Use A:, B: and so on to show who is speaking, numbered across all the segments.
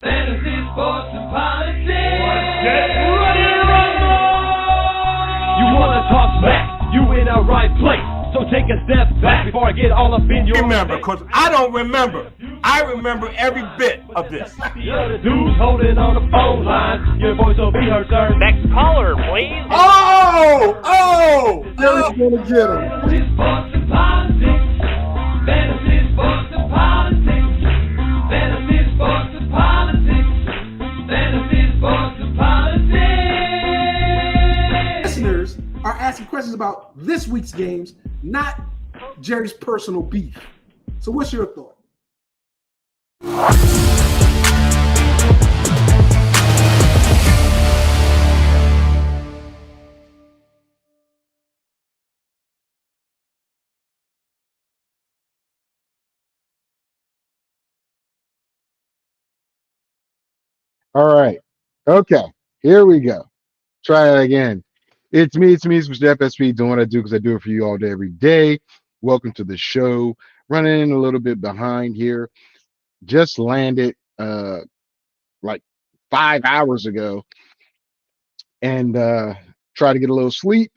A: Fantasy, sports, and politics.
B: Get ready to rumble!
A: You wanna talk smack? You in the right place. So take a step back before I get all up in your
B: Remember, because I don't remember. I remember every bit of this.
A: You're the dudes holding on the phone line. Your voice will be heard, sir.
C: Next caller, please.
B: Oh!
D: Derek's gonna get him.
A: Fantasy, sports, and politics. Fantasy, sports, and politics. Fantasy, sports, and politics. Fantasy, sports, and politics.
D: Listeners are asking questions about this week's games, not Jerry's personal beef. So what's your thought?
E: All right. Okay. Here we go. Try it again. It's me, Mr. FSP, doing what I do because I do it for you all day, every day. Welcome to the show. Running a little bit behind here. Just landed like 5 hours ago and try to get a little sleep.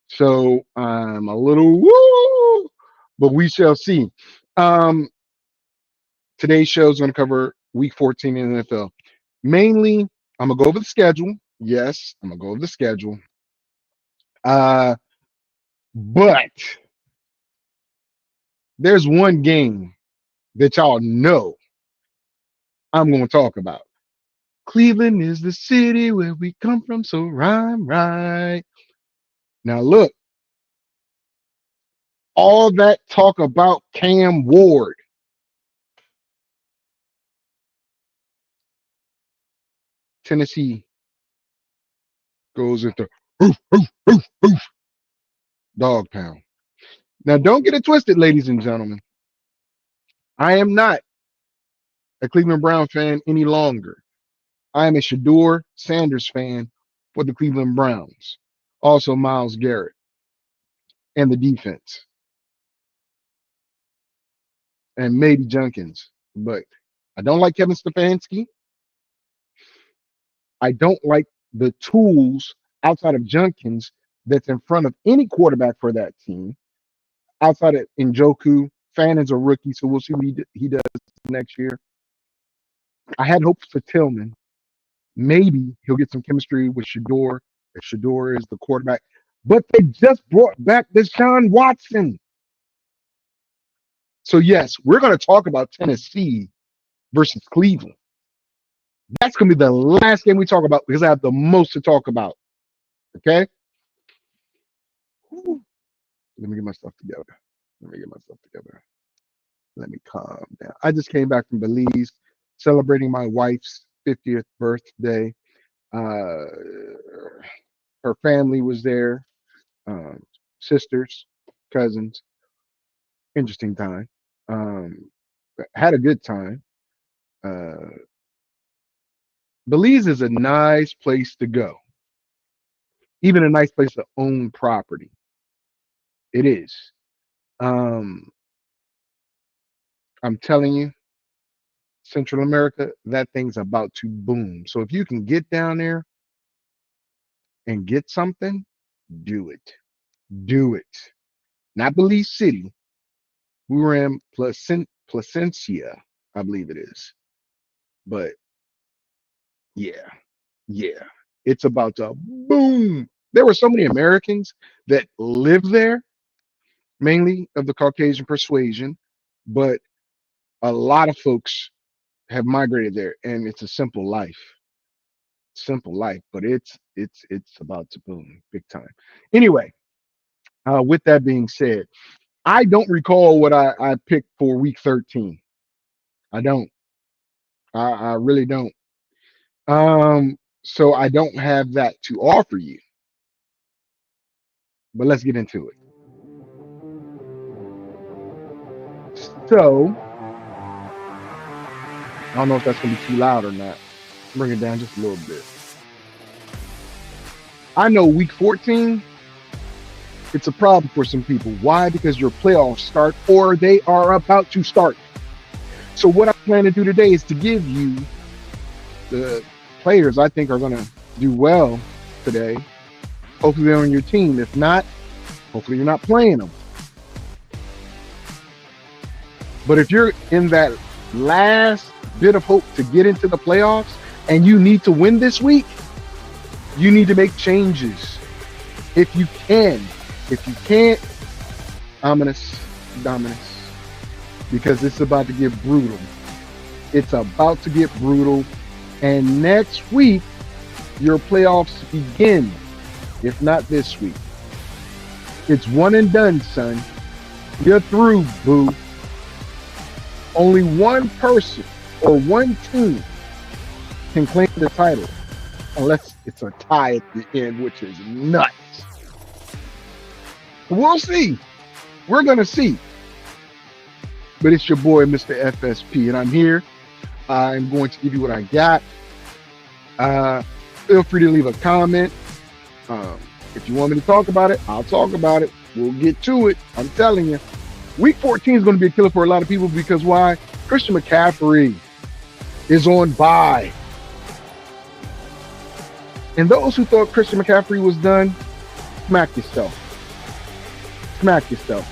E: So I'm a little woo, but we shall see. Today's show is going to cover week 14 in the NFL. Mainly, I'm going to go over the schedule. Yes, I'm going to go over the schedule. But there's one game that y'all know I'm going to talk about. Cleveland is the city where we come from, so rhyme right. Now look, all that talk about Cam Ward. Tennessee goes into oof, oof, oof, oof, dog pound. Now don't get it twisted, ladies and gentlemen. I am not a Cleveland Brown fan any longer. I am a Shedeur Sanders fan for the Cleveland Browns. Also Myles Garrett and the defense. And maybe Jenkins. But I don't like Kevin Stefanski. I don't like the tools outside of Jenkins that's in front of any quarterback for that team. Outside of Njoku, Fannon's a rookie, so we'll see what he does next year. I had hopes for Tillman. Maybe he'll get some chemistry with Shedeur, if Shedeur is the quarterback. But they just brought back Deshaun Watson. So, yes, we're going to talk about Tennessee versus Cleveland. That's going to be the last game we talk about because I have the most to talk about. Okay? Whew. Let me get my stuff together. Let me calm down. I just came back from Belize celebrating my wife's 50th birthday. Her family was there. Sisters, cousins. Interesting time. Had a good time. Belize is a nice place to go. Even a nice place to own property. It is. I'm telling you, Central America, that thing's about to boom. So if you can get down there and get something, do it. Do it. Not Belize City. We were in Placencia, I believe it is. But yeah, it's about to boom. There were so many Americans that live there, mainly of the Caucasian persuasion, but a lot of folks have migrated there, and it's a simple life. But it's about to boom big time. Anyway, with that being said, I don't recall what I picked for week 13. I don't. I really don't. So I don't have that to offer you. But let's get into it. So I don't know if that's going to be too loud or not. Bring it down just a little bit. I know week 14, it's a problem for some people. Why? Because your playoffs start or they are about to start. So what I plan to do today is to give you the players I think are going to do well today. Hopefully they're on your team. If not, hopefully you're not playing them. But if you're in that last bit of hope to get into the playoffs and you need to win this week, you need to make changes. If you can. If you can't, ominous, because it's about to get brutal. It's about to get brutal. And next week, your playoffs begin, if not this week. It's one and done, son. You're through, boo. Only one person or one team can claim the title, unless it's a tie at the end, which is nuts. We'll see. We're going to see. But it's your boy, Mr. FSP, and I'm here. I'm going to give you what I got. Feel free to leave a comment. If you want me to talk about it, I'll talk about it. We'll get to it. I'm telling you. Week 14 is going to be a killer for a lot of people because why? Christian McCaffrey is on bye. And those who thought Christian McCaffrey was done, smack yourself. Smack yourself.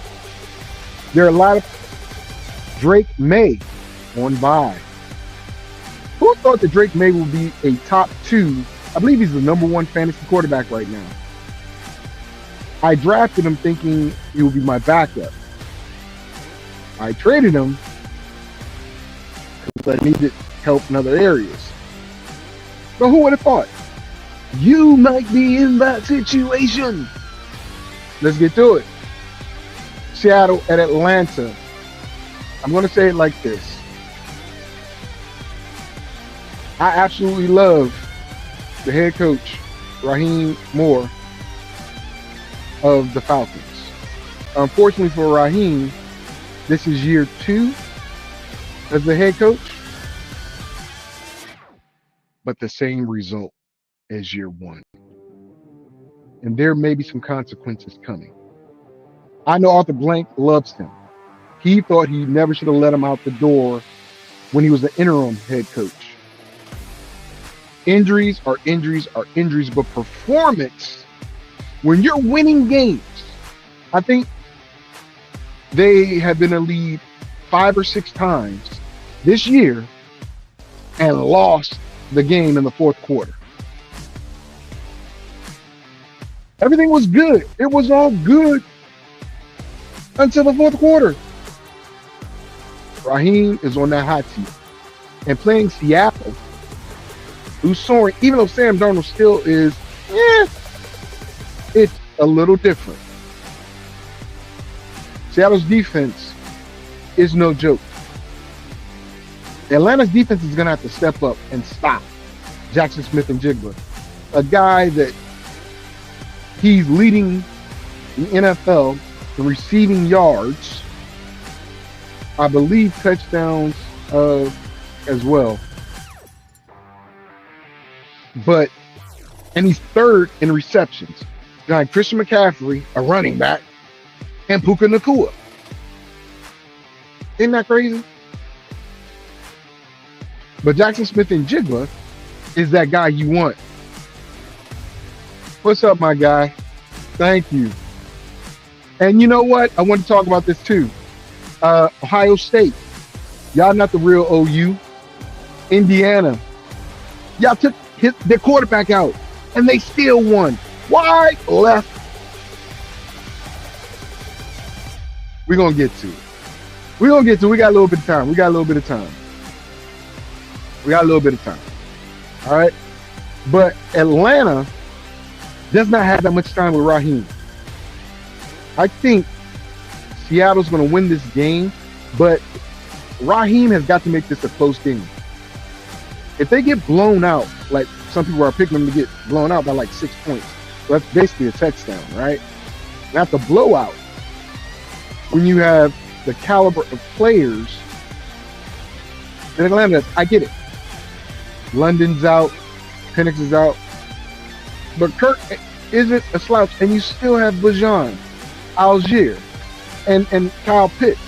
E: There are a lot of Drake May on bye. Who thought that Drake May will be a top 2? I believe he's the #1 fantasy quarterback right now. I drafted him thinking he would be my backup. I traded him because I needed help in other areas. So who would have thought? You might be in that situation. Let's get to it. Seattle at Atlanta. I'm going to say it like this. I absolutely love the head coach, Raheem Moore, of the Falcons. Unfortunately for Raheem, this is year 2 as the head coach, but the same result as year 1. And there may be some consequences coming. I know Arthur Blank loves him. He thought he never should have let him out the door when he was the interim head coach. Injuries are injuries are injuries, but performance, when you're winning games, I think they have been in a lead 5 or 6 times this year and lost the game in the 4th quarter. Everything was good. It was all good until the 4th quarter. Raheem is on that hot seat. And playing Seattle, who's soaring, even though Sam Darnold still is, it's a little different. Seattle's defense is no joke. Atlanta's defense is going to have to step up and stop Jackson Smith-Njigba, a guy that he's leading the NFL in receiving yards, I believe touchdowns as well. And he's 3rd in receptions behind Christian McCaffrey, a running back, and Puka Nacua. Isn't that crazy? But Jackson Smith-Njigba is that guy you want. What's up, my guy? Thank you. And you know what? I want to talk about this too. Ohio State. Y'all not the real OU. Indiana. Y'all took their quarterback out, and they still won. Why? Left. We're going to get to it. We got a little bit of time. All right? But Atlanta does not have that much time with Raheem. I think Seattle's going to win this game, but Raheem has got to make this a close game. If they get blown out, like some people are picking them to get blown out by like 6 points, so that's basically a touchdown, right? That's the blowout. When you have the caliber of players in Atlanta, I get it. London's out, Penix is out, but Kirk isn't a slouch, and you still have Bajan, Algier, and Kyle Pitts,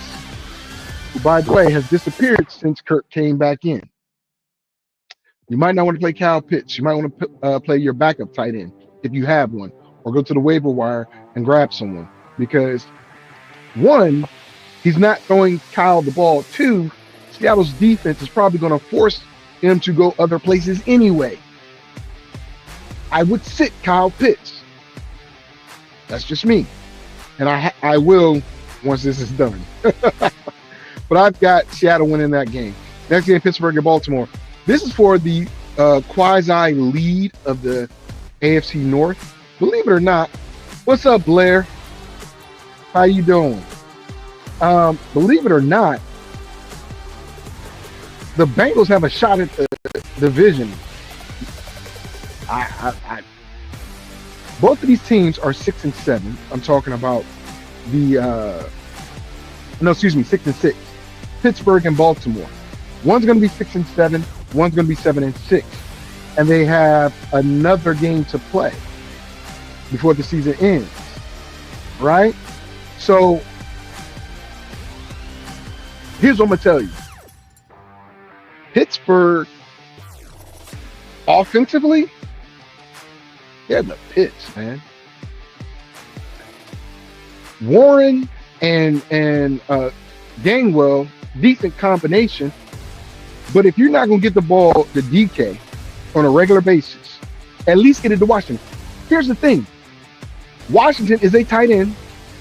E: who, by the way, has disappeared since Kirk came back in. You might not want to play Kyle Pitts. You might want to play your backup tight end if you have one, or go to the waiver wire and grab someone because one, he's not throwing Kyle the ball. Two, Seattle's defense is probably going to force him to go other places anyway. I would sit Kyle Pitts. That's just me. And I will once this is done. But I've got Seattle winning that game. Next game, Pittsburgh and Baltimore. This is for the quasi lead of the AFC North. Believe it or not, what's up, Blair? How you doing? Believe it or not, the Bengals have a shot at the division. Both of these teams are 6-7. I'm talking about the 6-6. Pittsburgh and Baltimore. One's going to be 6-7. One's going to be 7-6, and they have another game to play before the season ends. Right? So here's what I'm gonna tell you. Pittsburgh, offensively, they're the pits, man. Warren and Gainwell, decent combination. But if you're not gonna get the ball to DK on a regular basis, at least get it to Washington. Here's the thing. Washington is a tight end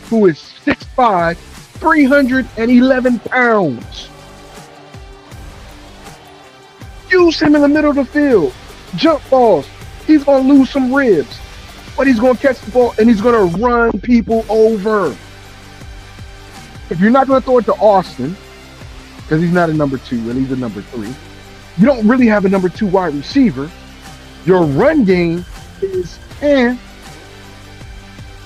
E: who is 6'5", 311 pounds. Use him in the middle of the field. Jump balls. He's going to lose some ribs. But he's going to catch the ball and he's going to run people over. If you're not going to throw it to Austin, because he's not a number 2 and he's a number 3, you don't really have a number 2 wide receiver. Your run game is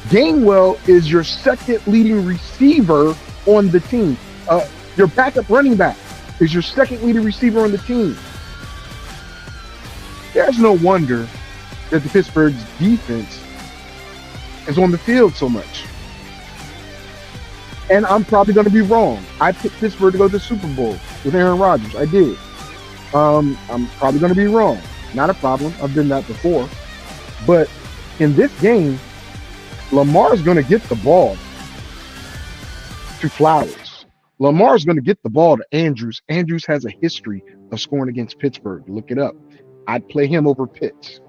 E: Gainwell is your second leading receiver on the team. Your backup running back is your second leading receiver on the team. There's no wonder that the Pittsburgh's defense is on the field so much. And I'm probably going to be wrong. I picked Pittsburgh to go to the Super Bowl with Aaron Rodgers. I did. I'm probably going to be wrong. Not a problem. I've done that before. But in this game, Lamar's going to get the ball to Flowers. Lamar's going to get the ball to Andrews. Andrews has a history of scoring against Pittsburgh. Look it up. I'd play him over Pitts.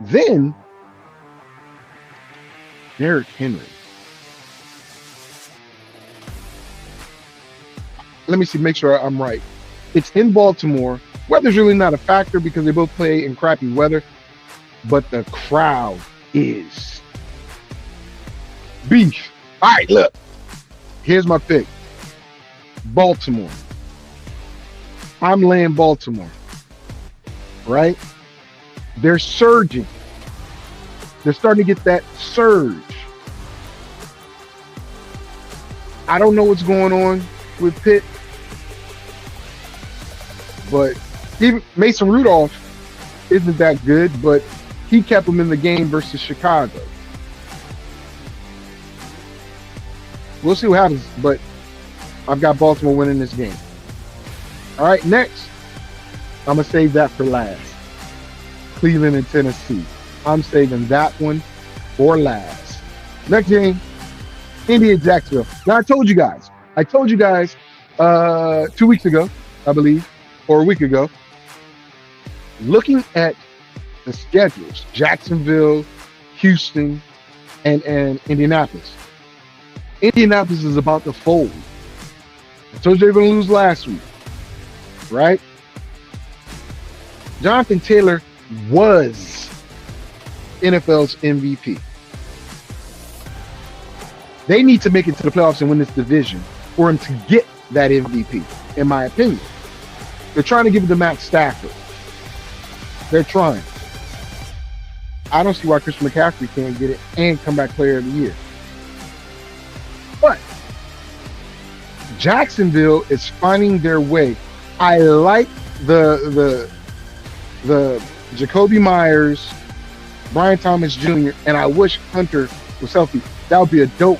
E: Then, Derrick Henry. Let me see, make sure I'm right. It's in Baltimore. Weather's really not a factor because they both play in crappy weather, but the crowd is beef. All right, look. Here's my pick. Baltimore. I'm laying Baltimore. Right? They're surging. They're starting to get that surge. I don't know what's going on with Pitt, but even Mason Rudolph isn't that good, but he kept them in the game versus Chicago. We'll see what happens, but I've got Baltimore winning this game. All right, next, I'm going to save that for last. Cleveland and Tennessee. I'm saving that one for last. Next game, Indy and Jacksonville. Now, I told you guys 2 weeks ago, I believe, or a week ago, looking at the schedules, Jacksonville, Houston, and Indianapolis. Indianapolis is about to fold. I told you they were going to lose last week, right? Jonathan Taylor was NFL's MVP. They need to make it to the playoffs and win this division for him to get that MVP, in my opinion. They're trying to give it to Matt Stafford. They're trying. I don't see why Christian McCaffrey can't get it and comeback player of the year. But Jacksonville is finding their way. I like the Jacoby Myers, Brian Thomas Jr., and I wish Hunter was healthy. That would be a dope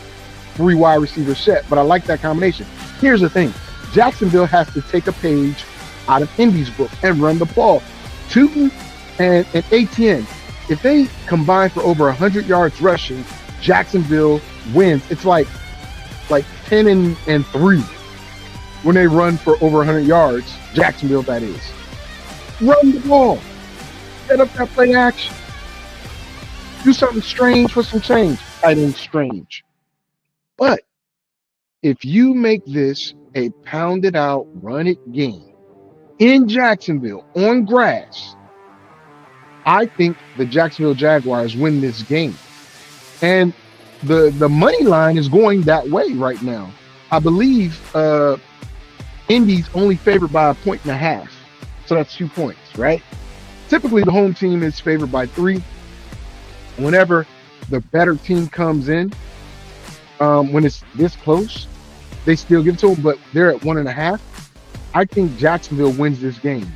E: 3 wide receiver set, but I like that combination. Here's the thing. Jacksonville has to take a page out of Indy's book and run the ball. Tootin and ATN, if they combine for over 100 yards rushing, Jacksonville wins. It's like 10-3 when they run for over 100 yards. Jacksonville, that is. Run the ball. Set up that play action. Do something strange for some change. I think strange. But if you make this a pounded out, run it game in Jacksonville on grass, I think the Jacksonville Jaguars win this game. And the money line is going that way right now. I believe Indy's only favored by 1.5. So that's 2 points, right? Typically, the home team is favored by 3. Whenever the better team comes in, when it's this close, they still give it to them, but they're at 1.5. I think Jacksonville wins this game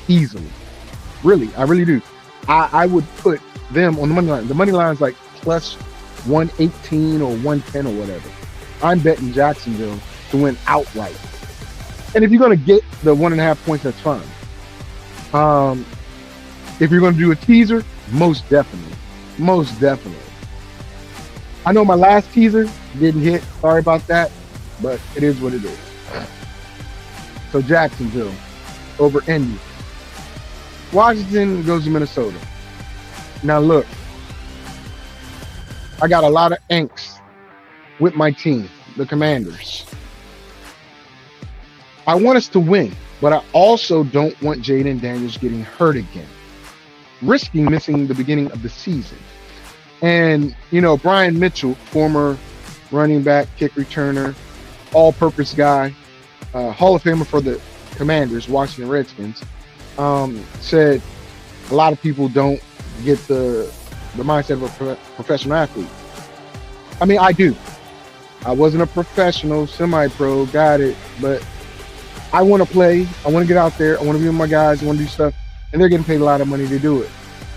E: easily. Really, I really do. I would put them on the money line. The money line is like plus 118 or 110 or whatever. I'm betting Jacksonville to win outright. And if you're going to get the 1.5 points, that's fine. If you're going to do a teaser, most definitely. Most definitely. I know my last teaser didn't hit. Sorry about that, but it is what it is. So Jacksonville over Indy. Washington goes to Minnesota. Now look, I got a lot of angst with my team, the Commanders. I want us to win, but I also don't want Jaden Daniels getting hurt again, risking missing the beginning of the season. And, Brian Mitchell, former running back, kick returner, all-purpose guy, Hall of Famer for the Commanders, Washington Redskins, said a lot of people don't get the mindset of a professional athlete. I mean, I do. I wasn't a professional, semi-pro, got it, but I want to play. I want to get out there. I want to be with my guys. I want to do stuff, and they're getting paid a lot of money to do it.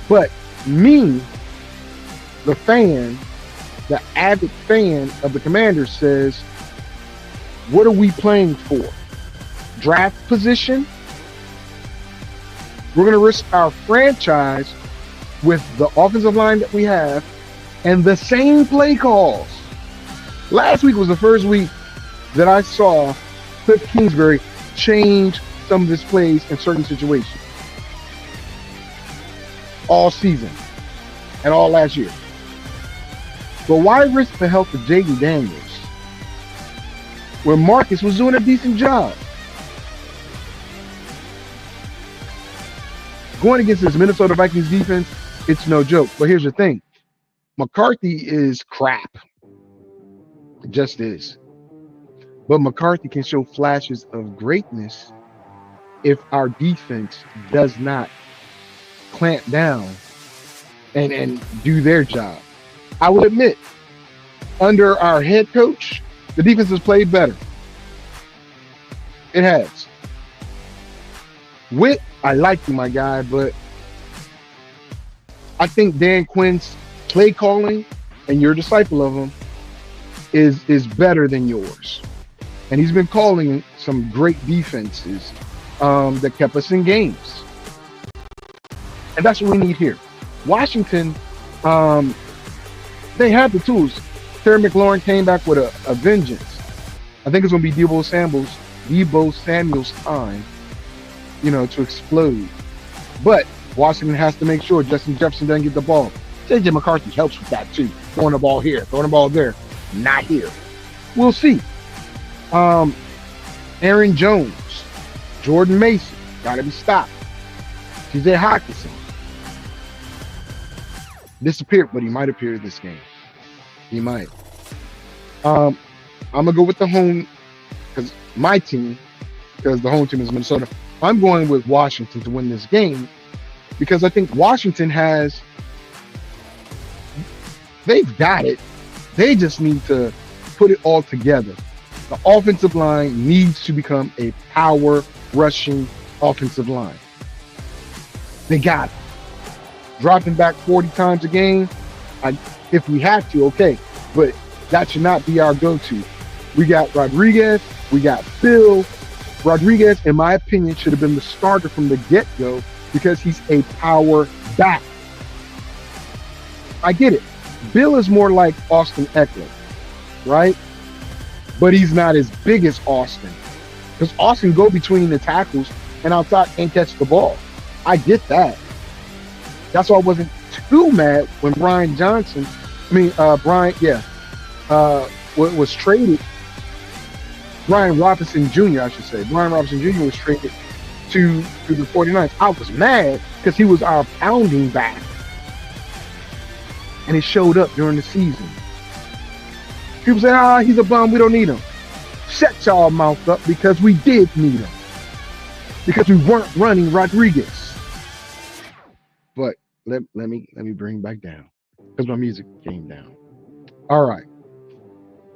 E: But me, the fan, the avid fan of the Commanders says, what are we playing for? Draft position? We're going to risk our franchise with the offensive line that we have and the same play calls. Last week was the first week that I saw Cliff Kingsbury change some of his plays in certain situations. All season and all last year. But why risk the health of Jaden Daniels when Marcus was doing a decent job? Going against this Minnesota Vikings defense, it's no joke. But here's the thing. McCarthy is crap. It just is. But McCarthy can show flashes of greatness if our defense does not clamp down and do their job. I will admit, under our head coach, the defense has played better. It has. Witt, I like you, my guy, but I think Dan Quinn's play calling, and you're a disciple of him, is better than yours. And he's been calling some great defenses that kept us in games. And that's what we need here. Washington, they have the tools. Terry McLaurin came back with a vengeance. I think it's going to be Deebo Samuel's time, to explode. But Washington has to make sure Justin Jefferson doesn't get the ball. J.J. McCarthy helps with that too. Throwing the ball here, throwing the ball there. Not here. We'll see. Aaron Jones, Jordan Mason, got to be stopped. T.J. Hawkinson disappeared, but he might appear this game. He might. I'm going to go with the home, because my team, because the home team is Minnesota. I'm going with Washington to win this game because I think Washington they've got it. They just need to put it all together. The offensive line needs to become a power rushing offensive line. They got it. Dropping back 40 times a game, if we have to, okay. But that should not be our go-to. We got Rodriguez, we got Bill, Rodriguez, in my opinion, should have been the starter from the get-go because he's a power back. I get it. Bill is more like Austin Eckler, right? But he's not as big as Austin. Because Austin go between the tackles and outside and catch the ball. I get that. That's why I wasn't too mad when Brian was traded. Brian Robinson Jr., I should say. Brian Robinson Jr. was traded to the 49ers. I was mad because he was our pounding back. And he showed up during the season. People say, he's a bum, we don't need him. Shut y'all mouth up because we did need him. Because we weren't running Rodriguez. But let me bring back down. Because my music came down. All right.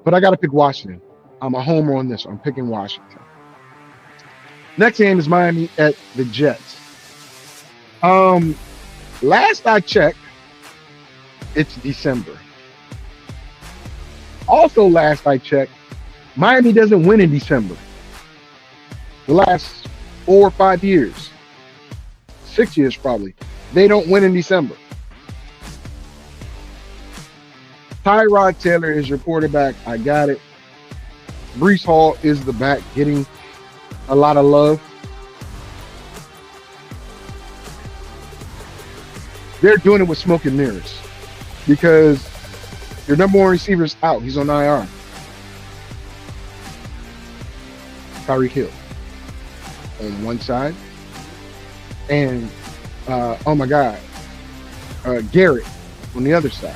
E: But I got to pick Washington. I'm a homer on this. I'm picking Washington. Next game is Miami at the Jets. Last I checked, it's December. Also, last I checked, Miami doesn't win in December. The last 4 or 5 years, 6 years probably, they don't win in December. Tyrod Taylor is your quarterback. I got it. Breece Hall is the back, getting a lot of love. They're doing it with smoke and mirrors because your number one receiver is out. He's on IR. Tyreek Hill on one side, and Garrett on the other side.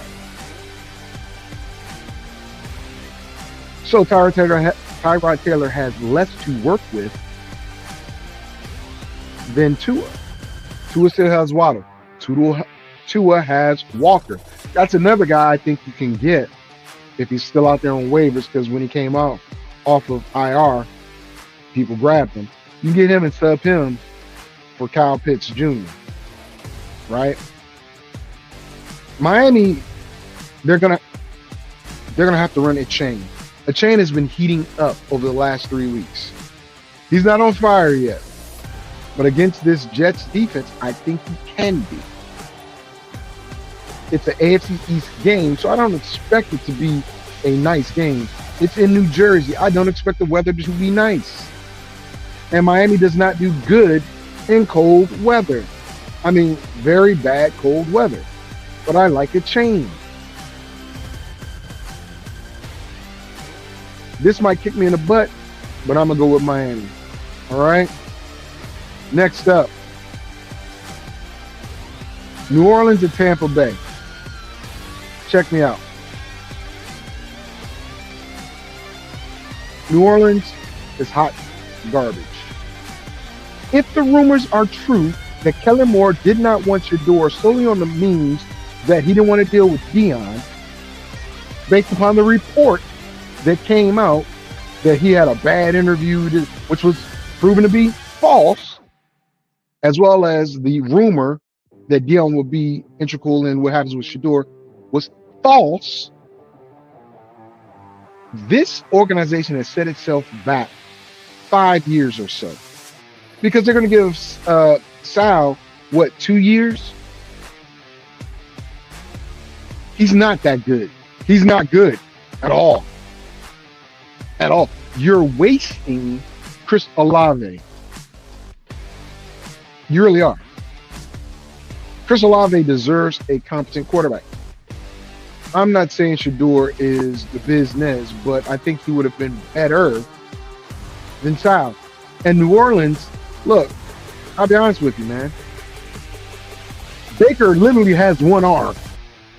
E: So Tyrod Taylor has less to work with than Tua. Tua still has Waddle. Tua has Walker. That's another guy I think you can get if he's still out there on waivers, because when he came off of IR, people grabbed him. You can get him and sub him for Kyle Pitts Jr. Right? Miami, they're gonna have to run a chain. A chain has been heating up over the last 3 weeks. He's not on fire yet, but against this Jets defense, I think he can be. It's an AFC East game, so I don't expect it to be a nice game. It's in New Jersey. I don't expect the weather to be nice. And Miami does not do good in cold weather. I mean, very bad cold weather. But I like a chain. This might kick me in the butt, but I'm going to go with Miami. All right? Next up, New Orleans and Tampa Bay. Check me out. New Orleans is hot garbage. If the rumors are true that Kellen Moore did not want Shedeur solely on the means that he didn't want to deal with Dion, based upon the report that came out that he had a bad interview, which was proven to be false, as well as the rumor that Dion would be integral in what happens with Shedeur was false, this organization has set itself back 5 years or so. Because they're going to give Sal, 2 years? He's not that good. He's not good at all. At all. You're wasting Chris Olave. You really are. Chris Olave deserves a competent quarterback. I'm not saying Shedeur is the business, but I think he would have been better than Sal. And New Orleans, look, I'll be honest with you, man. Baker literally has one arm,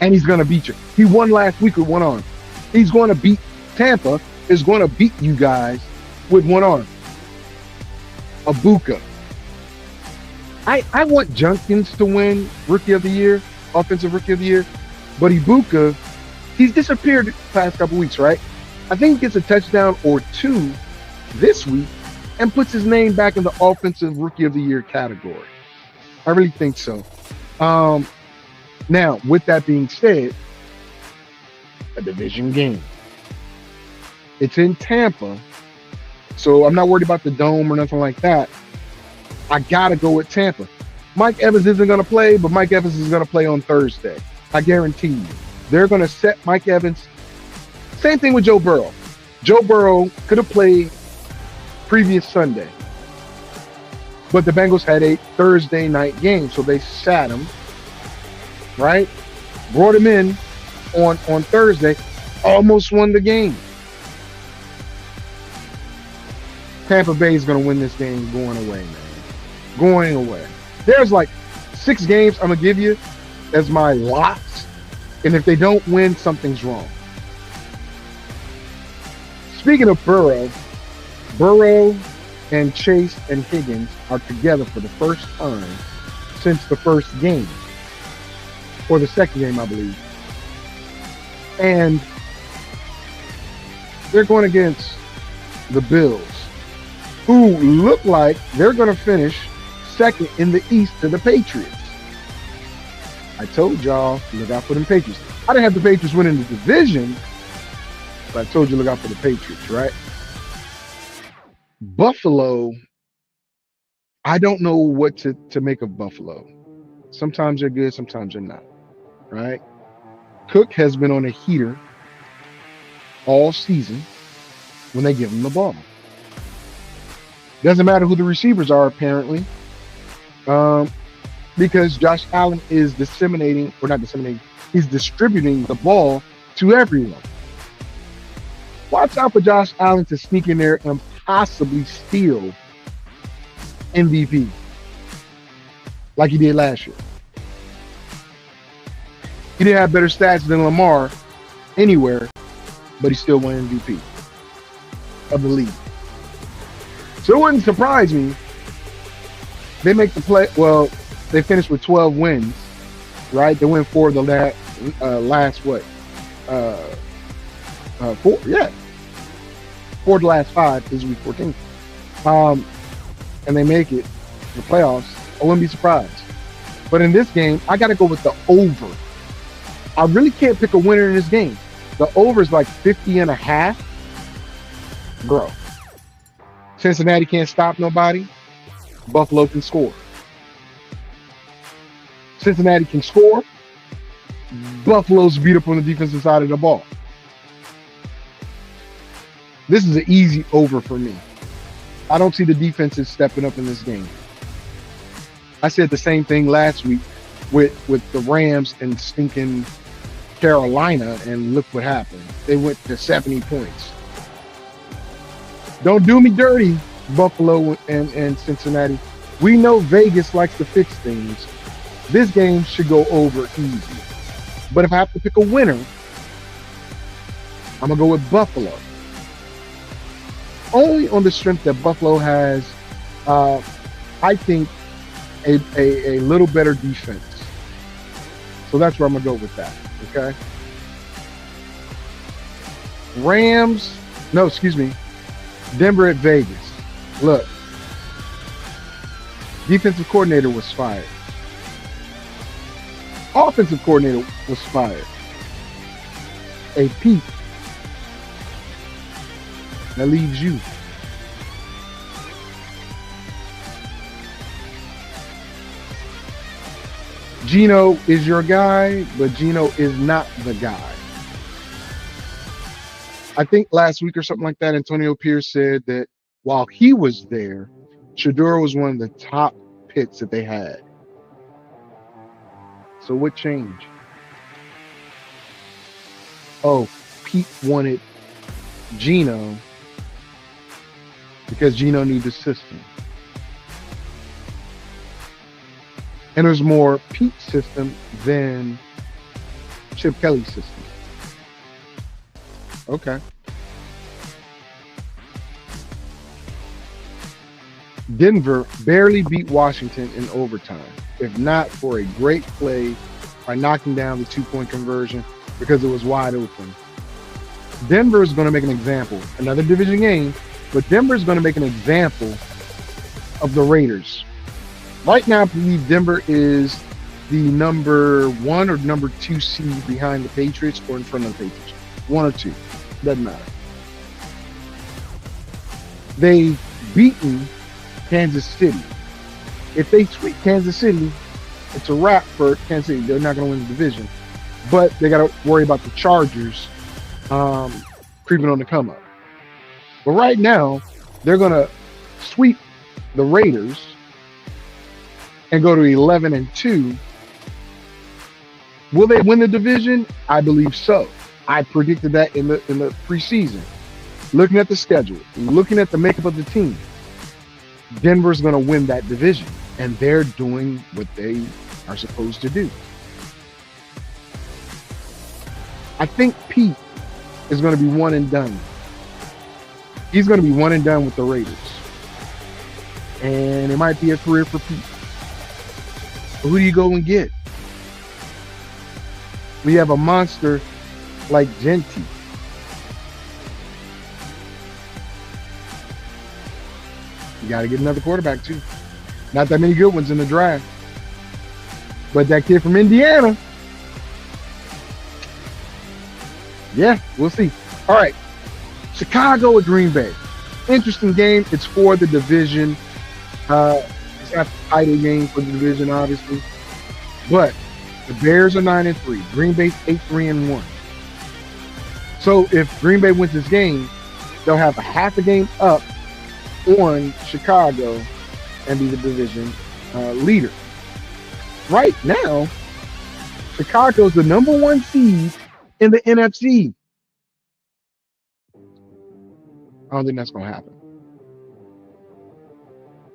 E: and he's going to beat you. He won last week with one arm. He's going to beat Tampa, is going to beat you guys with one arm. Ibuka. I want Jenkins to win Rookie of the Year, Offensive Rookie of the Year, but Ibuka, he's disappeared the past couple weeks, right? I think he gets a touchdown or two this week and puts his name back in the Offensive Rookie of the Year category. I really think so. Now, with that being said, a division game. It's in Tampa. So I'm not worried about the dome or nothing like that. I got to go with Tampa. Mike Evans isn't going to play, but Mike Evans is going to play on Thursday. I guarantee you. They're going to set Mike Evans. Same thing with Joe Burrow. Joe Burrow could have played previous Sunday, but the Bengals had a Thursday night game, so they sat him, right? Brought him in on Thursday, almost won the game. Tampa Bay is going to win this game going away, man. Going away. There's like 6 games I'm going to give you as my locks, and if they don't win, something's wrong. Speaking of Burrow and Chase and Higgins are together for the first time since the first game, or the second game, I believe. And they're going against the Bills, who look like they're going to finish second in the East to the Patriots. I told y'all, look out for them Patriots. I didn't have the Patriots winning the division, but I told you look out for the Patriots, right? Buffalo, I don't know what to make of Buffalo. Sometimes they're good, sometimes they're not, right? Cook has been on a heater all season when they give him the ball. Doesn't matter who the receivers are, apparently, because Josh Allen is he's distributing the ball to everyone. Watch out for Josh Allen to sneak in there and possibly steal MVP like he did last year. He didn't have better stats than Lamar anywhere, but he still won MVP of the league. So it wouldn't surprise me. They make the play. Well, they finished with 12 wins, right? They win 4 of the last 4? Yeah. 4 of the last 5 is week 14. And they make it the playoffs. I wouldn't be surprised. But in this game, I got to go with the over. I really can't pick a winner in this game. The over is like 50.5. Bro. Cincinnati can't stop nobody. Buffalo can score. Cincinnati can score. Buffalo's beat up on the defensive side of the ball. This is an easy over for me. I don't see the defenses stepping up in this game. I said the same thing last week with the Rams and stinking Carolina, and look what happened. They went to 70 points. Don't do me dirty, Buffalo and Cincinnati. We know Vegas likes to fix things. This game should go over easy. But if I have to pick a winner, I'm going to go with Buffalo. Only on the strength that Buffalo has, I think, a little better defense. So that's where I'm going to go with that, okay? Denver at Vegas. Look, defensive coordinator was fired. Offensive coordinator was fired. A Pete. That leaves you. Geno is your guy, but Geno is not the guy. I think last week or something like that, Antonio Pierce said that while he was there, Shedeur was one of the top picks that they had. So what changed? Oh, Pete wanted Geno because Geno knew the system. And there's more Pete's system than Chip Kelly's system. Okay. Denver barely beat Washington in overtime, if not for a great play by knocking down the 2-point conversion because it was wide open. Denver is going to make an example. Another division game, but Denver is going to make an example of the Raiders. Right now, I believe Denver is the number 1 or number 2 seed behind the Patriots or in front of the Patriots. 1 or 2. Doesn't matter. they've beaten Kansas City. If they sweep Kansas City, it's a wrap for Kansas City. They're not going to win the division. But they got to worry about the Chargers creeping on the come up. But right now, they're going to sweep the Raiders and go to 11-2. Will they win the division? I believe so. I predicted that in the preseason. Looking at the schedule, looking at the makeup of the team, Denver's going to win that division, and they're doing what they are supposed to do. I think Pete is going to be one and done. He's going to be one and done with the Raiders. And it might be a career for Pete. But who do you go and get? We have a monster like Genty. You got to get another quarterback, too. Not that many good ones in the draft. But that kid from Indiana. Yeah, we'll see. All right. Chicago at Green Bay. Interesting game. It's for the division. It's not the title game for the division, obviously. But the Bears are 9-3. Green Bay's 8-3-1. So if Green Bay wins this game, they'll have a half a game up on Chicago and be the division leader. Right now, Chicago's the number 1 seed in the NFC. I don't think that's going to happen.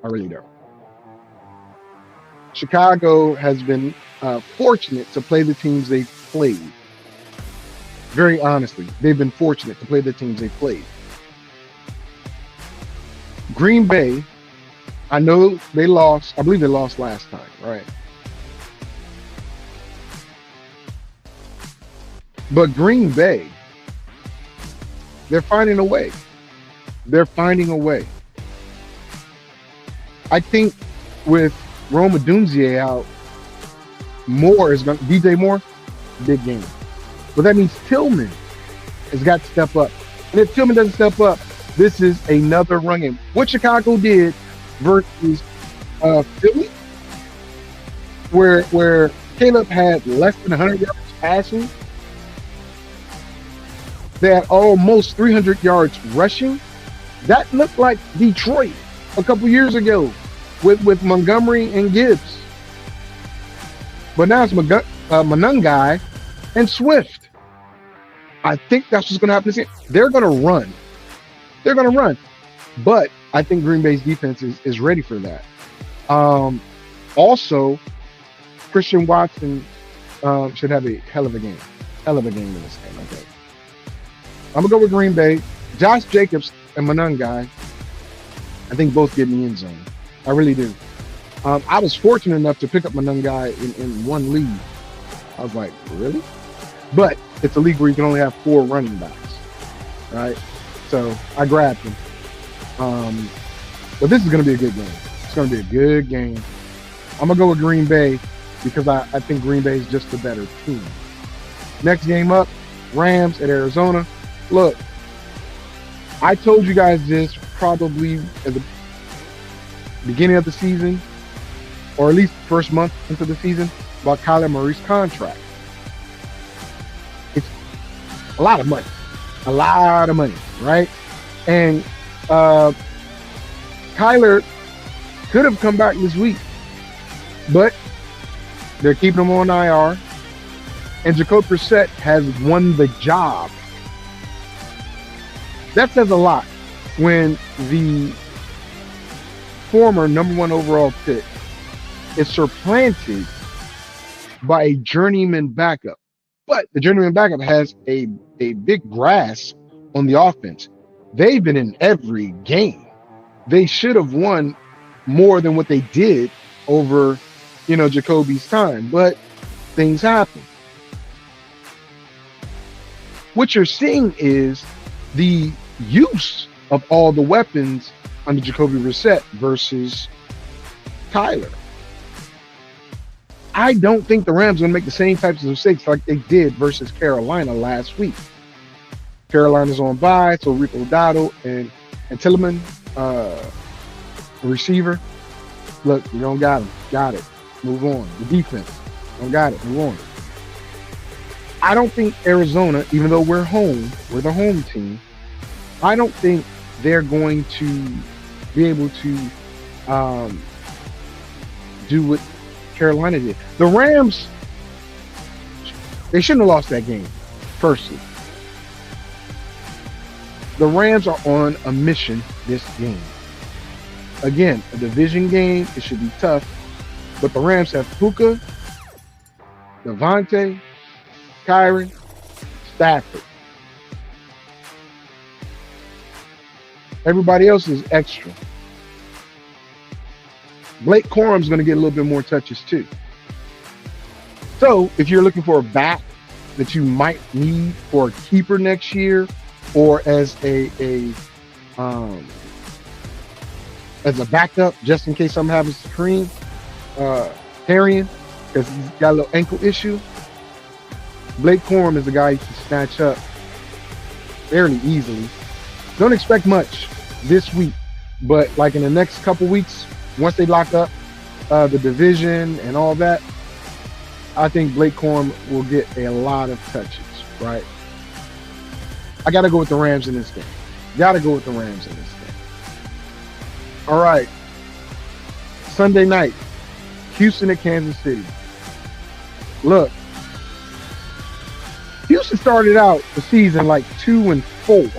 E: I really don't. Chicago has been fortunate to play the teams they've played. Very honestly, they've been fortunate to play the teams they've played. Green Bay, I know they lost. I believe they lost last time, right? But Green Bay, they're finding a way. They're finding a way. I think with Rome Odunze out, DJ Moore, big game. But that means Tillman has got to step up. And if Tillman doesn't step up, this is another run game. What Chicago did versus Philly, where Caleb had less than 100 yards passing, they had almost 300 yards rushing. That looked like Detroit a couple years ago with Montgomery and Gibbs. But now it's Monangai and Swift. I think that's what's going to happen this year. They're going to run. They're going to run. But I think Green Bay's defense is ready for that. Also, Christian Watson should have a hell of a game. Hell of a game in this game, okay. I'm going to go with Green Bay. Josh Jacobs and Monangai, I think both get in the end zone. I really do. I was fortunate enough to pick up Monangai in one league. I was like, really? But it's a league where you can only have 4 running backs, right? So I grabbed him. But this is going to be a good game. It's going to be a good game. I'm going to go with Green Bay because I think Green Bay is just a better team. Next game up, Rams at Arizona. Look, I told you guys this probably at the beginning of the season, or at least the first month into the season, about Kyler Murray's contract. It's a lot of money. A lot of money, right? And Kyler could have come back this week, but they're keeping him on IR. And Jacoby Brissett has won the job. That says a lot when the former number 1 overall pick is supplanted by a journeyman backup. But the journeyman backup has a big grasp on the offense. They've been in every game. They should have won more than what they did over, Jacoby's time. But things happen. What you're seeing is the use of all the weapons under Jacoby Brissett versus Kyler. I don't think the Rams are going to make the same types of mistakes like they did versus Carolina last week. Carolina's on bye, so Rico Dotto and Tillman receiver. Look, you don't got him. Got it. Move on. The defense. Don't got it. Move on. I don't think Arizona, even though we're the home team, I don't think they're going to be able to do what Carolina did. The Rams, they shouldn't have lost that game, firstly. The Rams are on a mission this game. Again, a division game, it should be tough. But the Rams have Puka, Devontae, Kyron, Stafford. Everybody else is extra. Blake Corum's going to get a little bit more touches too. So if you're looking for a back that you might need for a keeper next year, or as a backup, just in case something happens to Kareem Tarian, because he's got a little ankle issue, Blake Corum is the guy you can snatch up fairly easily. Don't expect much this week, but like in the next couple weeks, once they lock up the division and all that, I think Blake Corum will get a lot of touches, right? I got to go with the Rams in this game. All right. Sunday night, Houston at Kansas City. Look, Houston started out the season like 2-4.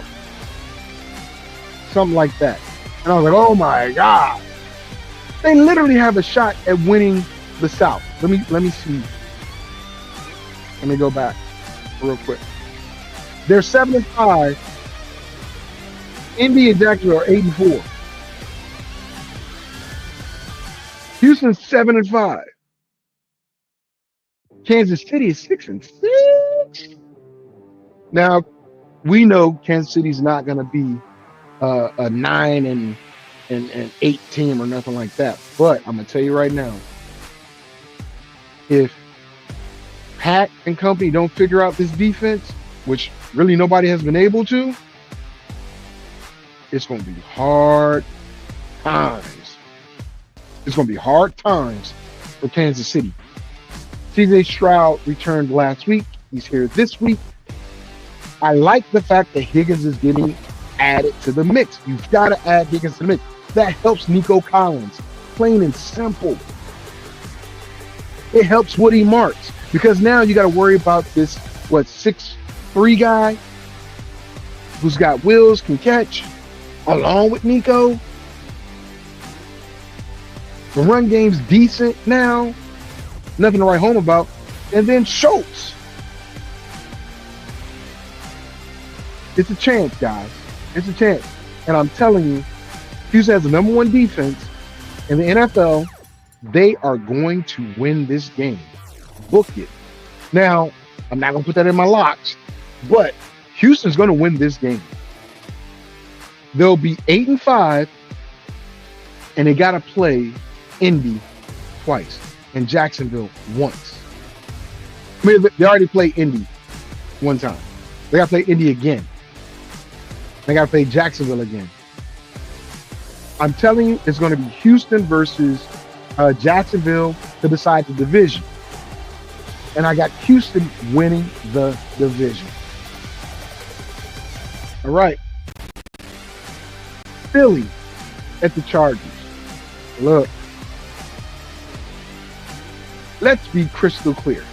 E: Something like that. And I was like, oh my God. They literally have a shot at winning the South. Let me see. Let me go back real quick. They're 7-5. Indy and Jacksonville are 8-4. Houston's 7-5. Kansas City is 6-6. Now, we know Kansas City's not going to be a 9-8 team or nothing like that. But I'm going to tell you right now, if Pat and company don't figure out this defense, which really nobody has been able to, it's going to be hard times. It's going to be hard times for Kansas City. CJ Stroud returned last week. He's here this week. I like the fact that Higgins is getting added to the mix. You've got to add Higgins to the mix. That helps Nico Collins. Plain and simple. It helps Woody Marks, because now you got to worry about this, 6'3" guy who's got wheels, can catch, along with Nico. The run game's decent now. Nothing to write home about. And then Schultz. It's a chance, guys. It's a chance. And I'm telling you, Houston has the number one defense in the NFL. They are going to win this game. Book it. Now, I'm not going to put that in my locks, but Houston's going to win this game. They'll be 8-5, and they got to play Indy twice and Jacksonville once. I mean, they already played Indy one time. They got to play Indy again. They got to play Jacksonville again. I'm telling you, it's going to be Houston versus Jacksonville to decide the division. And I got Houston winning the division. All right. Philly at the Chargers. Look. Let's be crystal clear.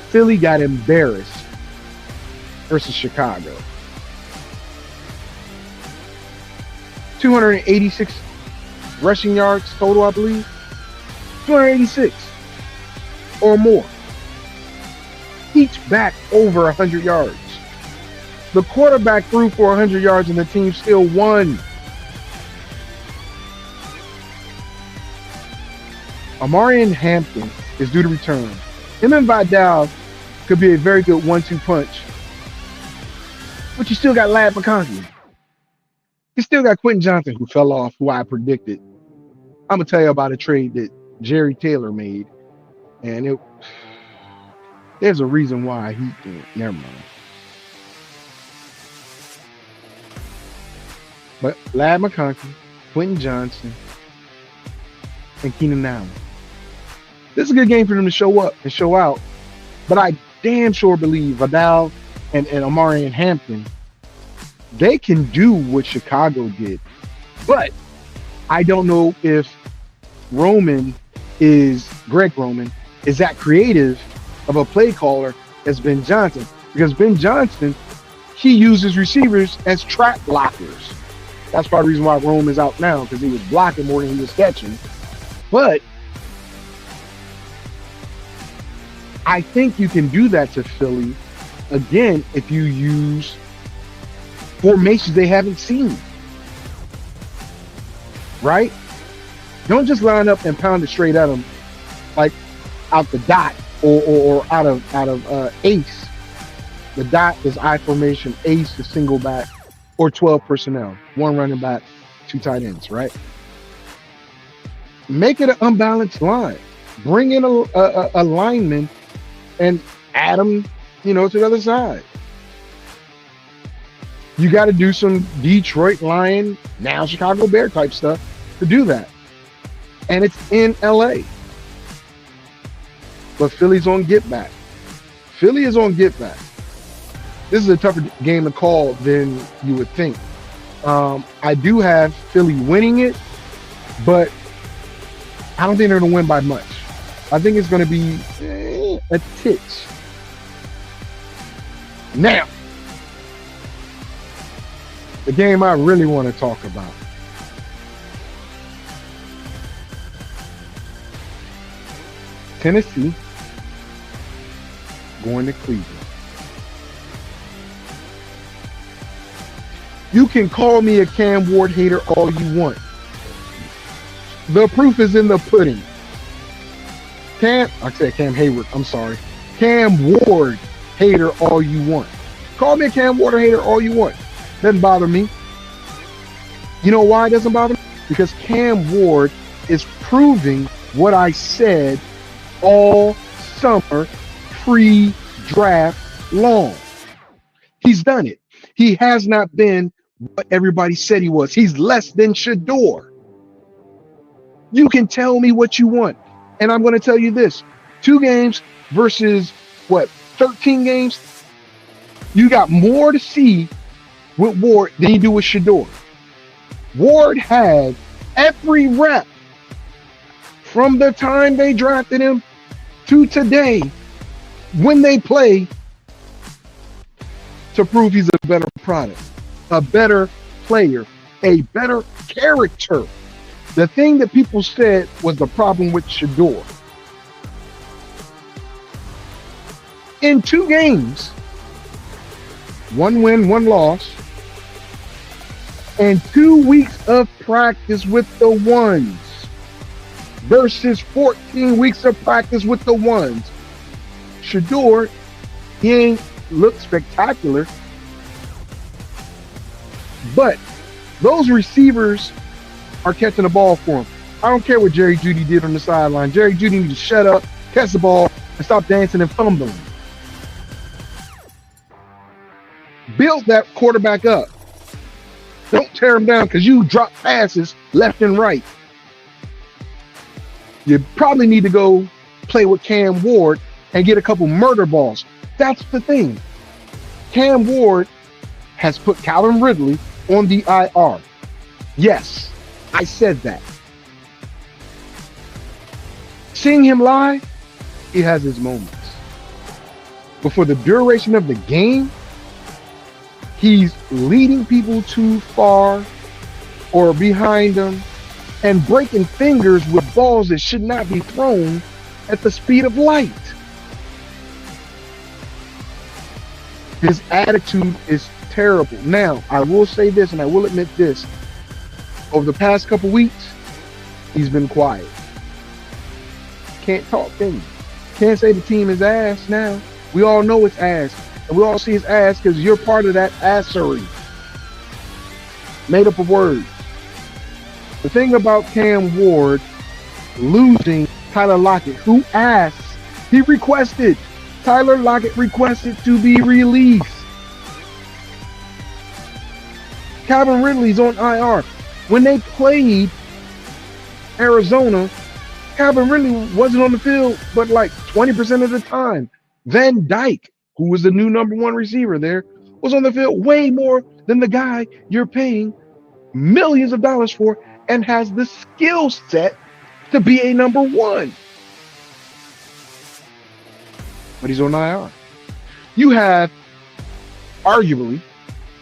E: Philly got embarrassed versus Chicago. 286 rushing yards total, I believe. 286 or more. Each back over 100 yards. The quarterback threw for 100 yards and the team still won. Amarian Hampton is due to return. Him and Vidal could be a very good 1-2 punch. But you still got Ladd McConkey. You still got Quentin Johnson, who fell off, who I predicted. I'm going to tell you about a trade that Jerry Taylor made. And there's a reason why he never mind. But Lad McConkey, Quentin Johnson, and Keenan Allen. This is a good game for them to show up and show out. But I damn sure believe Vidal and Amari and Hampton, they can do what Chicago did. But I don't know if Greg Roman is that creative of a play caller as Ben Johnson. Because Ben Johnson, he uses receivers as trap blockers. That's part of the reason why Rome is out now, because he was blocking more than he was catching. But I think you can do that to Philly, again, if you use formations they haven't seen. Right? Don't just line up and pound it straight at them, like out the dot or out of ace. The dot is I formation, ace is single back, or 12 personnel, 1 running back, 2 tight ends, right? Make it an unbalanced line. Bring in a lineman and add them, to the other side. You got to do some Detroit Lion, now Chicago Bear type stuff to do that. And it's in LA. But Philly's on get back. Philly is on get back. This is a tougher game to call than you would think. I do have Philly winning it, but I don't think they're going to win by much. I think it's going to be a titch. Now, the game I really want to talk about. Tennessee going to Cleveland. You can call me a Cam Ward hater all you want. The proof is in the pudding. Cam Hayward, I'm sorry. Cam Ward hater all you want. Call me a Cam Ward hater all you want. Doesn't bother me. You know why it doesn't bother me? Because Cam Ward is proving what I said all summer pre-draft long. He's done it. He has not been what everybody said he was. He's less than Shedeur. You can tell me what you want. And I'm going to tell you this. 2 games versus, 13 games? You got more to see with Ward than you do with Shedeur. Ward had every rep from the time they drafted him to today when they play to prove he's a better product, a better player, a better character. The thing that people said was the problem with Shedeur. In 2 games, 1 win, 1 loss, and 2 weeks of practice with the ones versus 14 weeks of practice with the ones. Shedeur, he ain't looked spectacular, but those receivers are catching the ball for him. I don't care what Jerry Jeudy did on the sideline. Jerry Jeudy needs to shut up, catch the ball, and stop dancing and fumbling. Build that quarterback up. Don't tear him down because you drop passes left and right. You probably need to go play with Cam Ward and get a couple murder balls. That's the thing. Cam Ward has put Calvin Ridley on the IR. Yes, I said that. Seeing him live, he has his moments. But for the duration of the game, he's leading people too far or behind them and breaking fingers with balls that should not be thrown at the speed of light. His attitude is terrible. Now, I will say this, and I will admit this. Over the past couple weeks, he's been quiet. Can't talk, can you? Can't say the team is ass now. We all know it's ass. And we all see his ass because you're part of that assery. Made up a word. The thing about Cam Ward losing Tyler Lockett, who asked, he requested, Tyler Lockett requested to be released. Calvin Ridley's on IR. When they played Arizona, Calvin Ridley wasn't on the field, but like 20% of the time. Van Dyke, who was the new number one receiver there, was on the field way more than the guy you're paying millions of dollars for and has the skill set to be a number one. But he's on IR. You have arguably,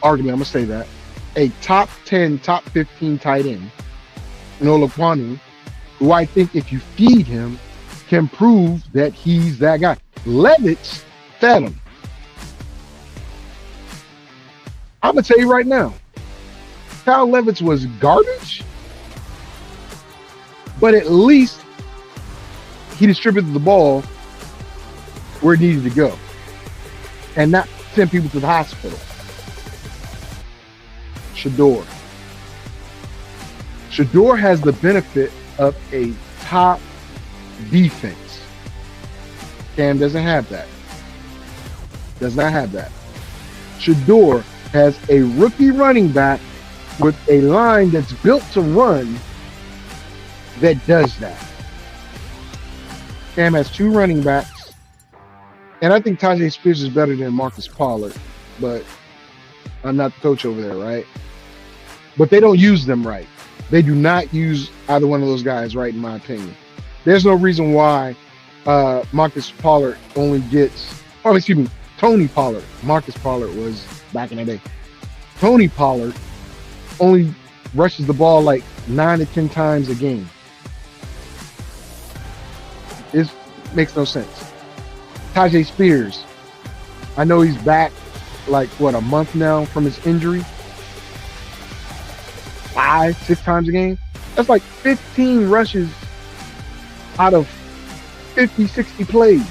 E: I'm going to say that, a top 10, top 15 tight end, Nola Kwanu, who I think if you feed him, can prove that he's that guy. Levitt's fed him. I'm going to tell you right now, Kyle Levitt's was garbage, but at least he distributed the ball where it needed to go and not send people to the hospital. Shedeur has the benefit of a top defense. Cam doesn't have that. Does not have that. Shedeur has a rookie running back with a line that's built to run that does that. Cam has two running backs, and I think Tajay Spears is better than Marcus Pollard, but I'm not the coach over there, right? But they don't use them right. They do not use either one of those guys right, in my opinion. There's no reason why Marcus Pollard only gets, Tony Pollard. Marcus Pollard was back in the day. Tony Pollard only rushes the ball like 9 to 10 times a game. It makes no sense. Tajay Spears, I know he's back like, a month now from his injury. 5, 6 times a game. That's like 15 rushes out of 50, 60 plays.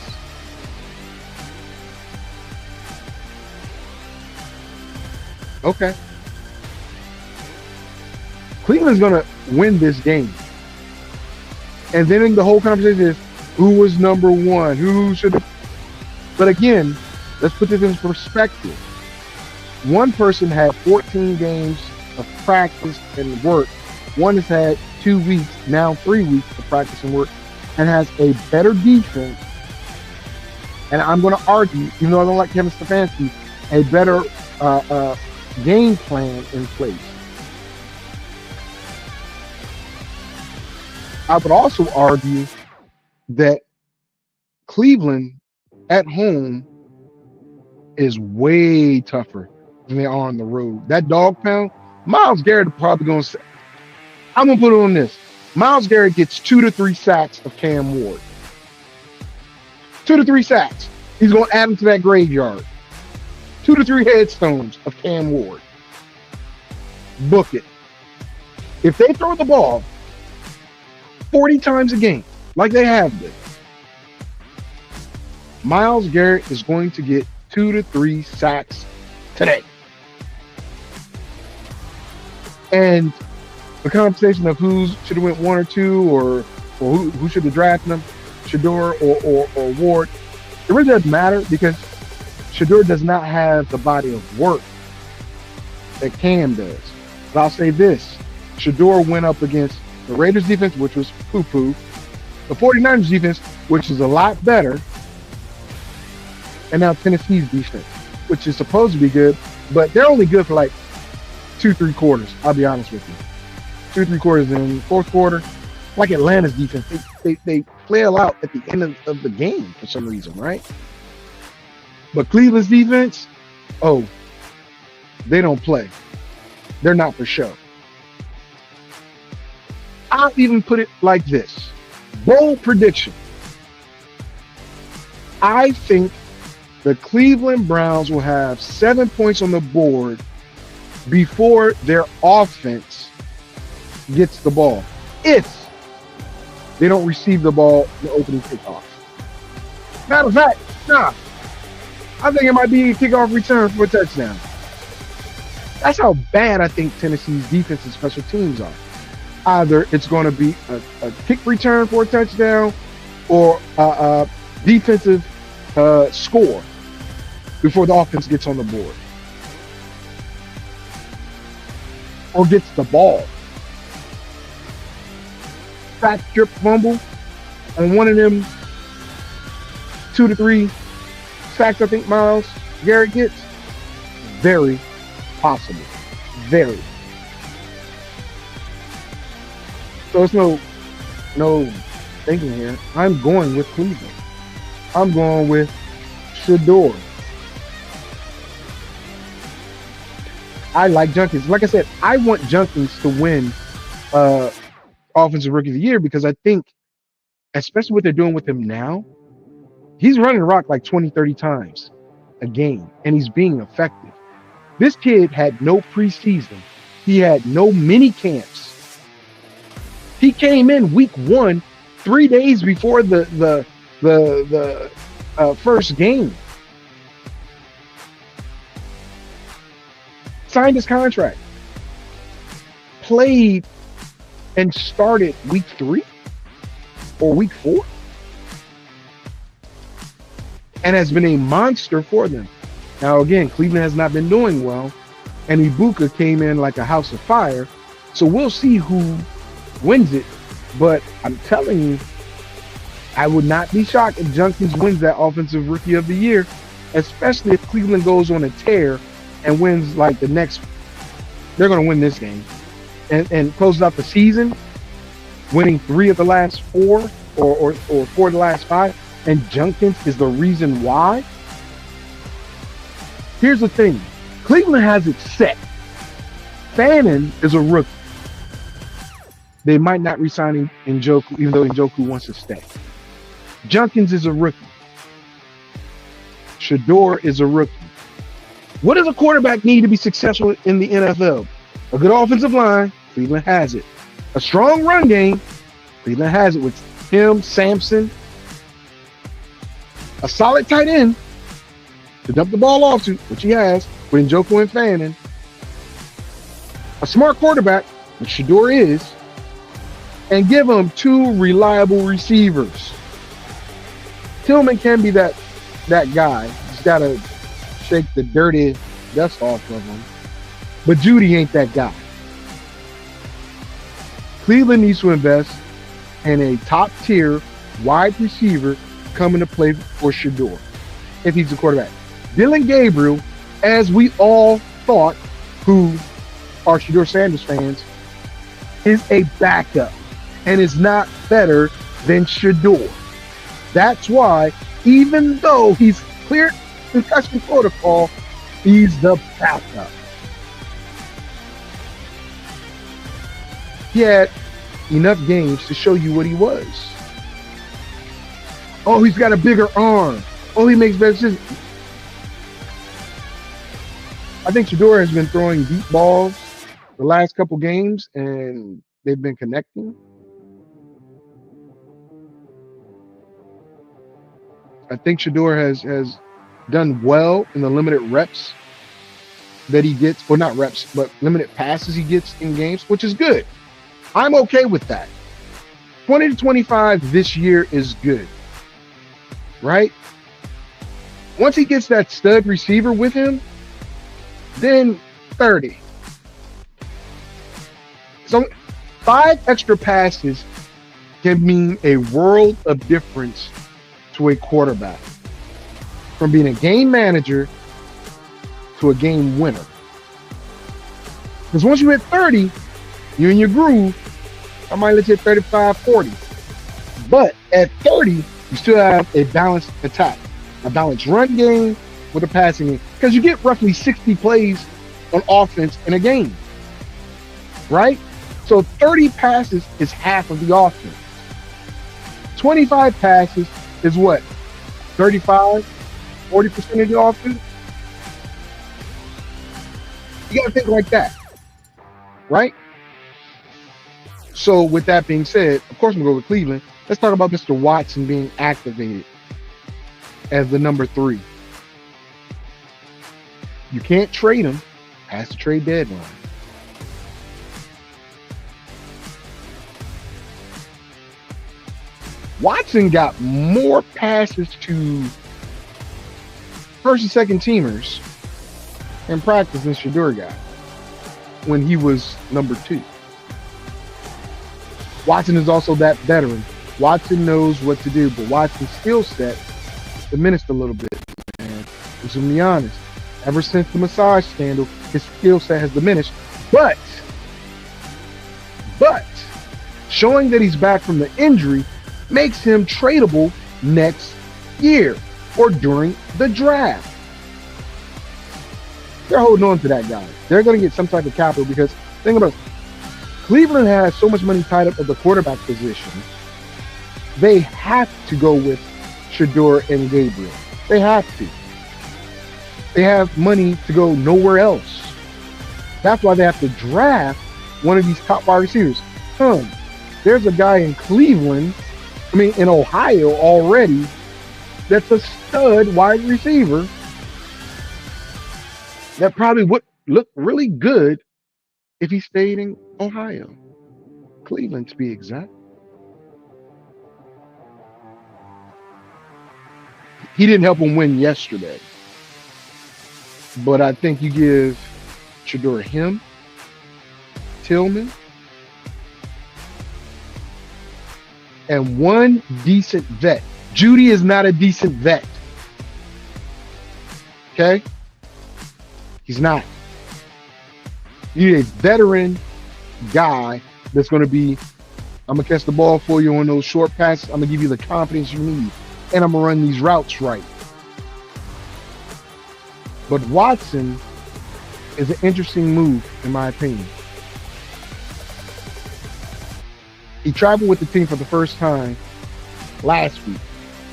E: Okay. Cleveland's going to win this game. And then the whole conversation is, who was number one? Who should have? But again, let's put this in perspective. One person had 14 games of practice and work. One has had 2 weeks, now 3 weeks of practice and work, and has a better defense. And I'm going to argue, even though I don't like Kevin Stefanski, a better game plan in place. I would also argue that Cleveland at home is way tougher than they are on the road. That dog pound, Myles Garrett probably going to say, I'm going to put it on this. Myles Garrett gets 2 to 3 sacks of Cam Ward. 2 to 3 sacks. He's going to add them to that graveyard. 2 to 3 headstones of Cam Ward. Book it. If they throw the ball 40 times a game, like they have been, Myles Garrett is going to get 2 to 3 sacks today. And the conversation of who should have went 1 or 2 or who should have drafted them, Shedeur or Ward, it really doesn't matter because Shedeur does not have the body of work that Cam does. But I'll say this, Shedeur went up against the Raiders defense, which was poo-poo, the 49ers defense, which is a lot better, and now Tennessee's defense, which is supposed to be good, but they're only good for like 2-3 quarters, I'll be honest with you. 2-3 quarters in fourth quarter, like Atlanta's defense, they flail out at the end of the game for some reason, right? But Cleveland's defense, they don't play. They're not for show. I'll even put it like this. Bold prediction. I think the Cleveland Browns will have 7 points on the board before their offense gets the ball, if they don't receive the ball in the opening kickoff. Matter of fact, I think it might be a kickoff return for a touchdown. That's how bad I think Tennessee's defense and special teams are. Either it's going to be a kick return for a touchdown or a defensive score before the offense gets on the board. or gets the ball. Sack, strip, fumble on one of them 2 to 3 sacks I think Myles Garrett gets. Very possible. Very. So it's no thinking here. I'm going with Cleveland. I'm going with Shedeur. I like Jenkins. Like I said, I want Jenkins to win Offensive Rookie of the Year because I think, especially what they're doing with him now, he's running the rock like 20, 30 times a game, and he's being effective. This kid had no preseason. He had no mini camps. He came in week 1, 3 days before the first game. Signed his contract. Played and started week 3 or week 4. And has been a monster for them. Now, again, Cleveland has not been doing well, and Ibuka came in like a house of fire. So we'll see who wins it. But I'm telling you, I would not be shocked if Jenkins wins that Offensive Rookie of the Year, especially if Cleveland goes on a tear and wins like the next. They're going to win this game and closes out the season, winning 3 of the last 4 or 4 of the last 5. And Jenkins is the reason why. Here's the thing. Cleveland has it set. Fannin is a rookie. They might not re-sign Njoku, even though Njoku wants to stay. Jenkins is a rookie. Shedeur is a rookie. What does a quarterback need to be successful in the NFL? A good offensive line. Cleveland has it. A strong run game. Cleveland has it with him, Sampson. A solid tight end to dump the ball off to, which he has, with Njoku and Fannin. A smart quarterback, which Shedeur is, and give him 2 reliable receivers. Tillman can be that guy. He's got to shake the dirty dust off of him. But Judy ain't that guy. Cleveland needs to invest in a top-tier wide receiver coming to play for Shedeur if he's the quarterback. Dylan Gabriel, as we all thought, who are Shedeur Sanders fans, is a backup and is not better than Shedeur. That's why, even though he's cleared concussion protocol, he's the backup. He had enough games to show you what he was. Oh, he's got a bigger arm. Oh, he makes better decisions. I think Shedeur has been throwing deep balls the last couple games, and they've been connecting. I think Shedeur has done well in the limited reps that he gets, or not reps, but limited passes he gets in games, which is good. I'm okay with that. 20 to 25 this year is good. Right? Once he gets that stud receiver with him, then 30. So 5 extra passes can mean a world of difference to a quarterback. From being a game manager to a game winner. Because once you hit 30, you're in your groove. I might let you hit 35, 40. But at 30, you still have a balanced attack, a balanced run game with a passing game. Because you get roughly 60 plays on offense in a game, right? So 30 passes is half of the offense. 25 passes is what? 35, 40% of the offense? You got to think like that, right? So with that being said, of course, I'm going to go with Cleveland. Let's talk about Mr. Watson being activated as the number 3. You can't trade him past the trade deadline. Watson got more passes to first and second teamers in practice than Shedeur got. when he was number 2. Watson is also that veteran. Watson knows what to do, but Watson's skill set diminished a little bit, man. I'm just gonna be honest. Ever since the massage scandal, his skill set has diminished. But showing that he's back from the injury makes him tradable next year or during the draft. They're holding on to that guy. They're going to get some type of capital because think about it. Cleveland has so much money tied up at the quarterback position. They have to go with Shedeur and Gabriel. They have to. They have money to go nowhere else. That's why they have to draft one of these top wide receivers. There's a guy in in Ohio already that's a stud wide receiver that probably would look really good if he stayed in Ohio. Cleveland, to be exact. He didn't help him win yesterday. But I think you give Shedeur him, Tillman, and one decent vet. Judy is not a decent vet. Okay? He's not. You need a veteran guy that's going to be, I'm going to catch the ball for you on those short passes. I'm going to give you the confidence you need. And I'm going to run these routes right. But Watson is an interesting move, in my opinion. He traveled with the team for the first time last week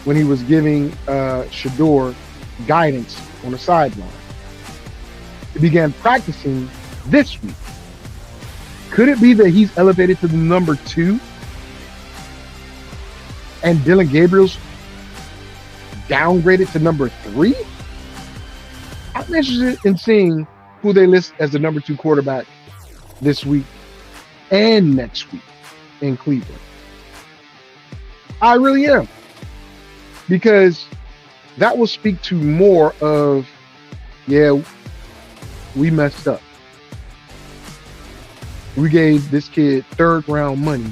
E: when he was giving Shedeur guidance on the sideline. He began practicing this week. Could it be that he's elevated to the number 2 and Dylan Gabriel's downgraded to number 3? I'm interested in seeing who they list as the number 2 quarterback this week and next week in Cleveland. I really am. Because that will speak to more of, yeah, we messed up. We gave this kid 3rd round money,